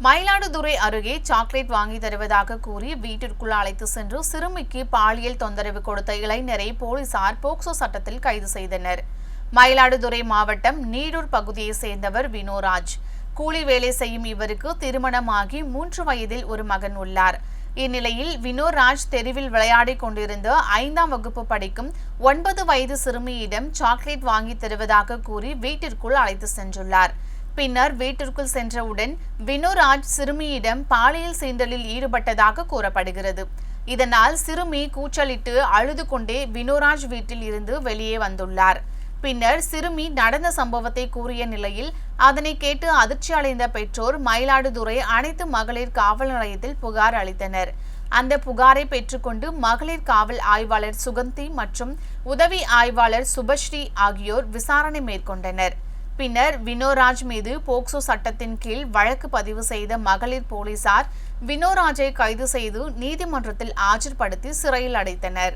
மயிலாடுதுறை அருகே சாக்லேட் வாங்கி தருவதாக கூறி வீட்டிற்குள் அழைத்து சென்று சிறுமிக்கு பாலியல் தொந்தரவு கொடுத்த இளைஞரை போலீசார் போக்சோ சட்டத்தில் கைது செய்தனர். மயிலாடுதுறை மாவட்டம் நீடூர் பகுதியை சேர்ந்தவர் வினோராஜ். கூலி வேலை செய்யும் இவருக்கு திருமணமாகி 3 வயதில் ஒரு மகன் உள்ளார். இந்நிலையில் வினோராஜ் தெருவில் விளையாடிக் கொண்டிருந்த 5ஆம் வகுப்பு படிக்கும் 9 வயது சிறுமியிடம் சாக்லேட் வாங்கி தருவதாக கூறி வீட்டிற்குள் அழைத்து சென்றுள்ளார். பின்னர் வீட்டிற்குள் சென்றவுடன் வினோராஜ் சிறுமியிடம் பாலியல் சீண்டலில் ஈடுபட்டதாக கூறப்படுகிறது. இதனால் சிறுமி கூச்சலிட்டு அழுது கொண்டே வினோராஜ் வீட்டில் இருந்து வெளியே வந்துள்ளார். பின்னர் சிறுமி நடந்த சம்பவத்தை கூறிய நிலையில் அதனை கேட்டு அதிர்ச்சி அடைந்த பெற்றோர் மயிலாடுதுறை அனைத்து மகளிர் காவல் நிலையத்தில் புகார் அளித்தனர். அந்த புகாரை பெற்றுக்கொண்டு மகளிர் காவல் ஆய்வாளர் சுகந்தி மற்றும் உதவி ஆய்வாளர் சுபஸ்ரீ ஆகியோர் விசாரணை மேற்கொண்டனர். பின்னர் வினோராஜ் மீது போக்சோ சட்டத்தின் கீழ் வழக்கு பதிவு செய்த மகளிர் போலீசார் வினோராஜை கைது செய்து நீதிமன்றத்தில் ஆஜர்படுத்தி சிறையில் அடைத்தனர்.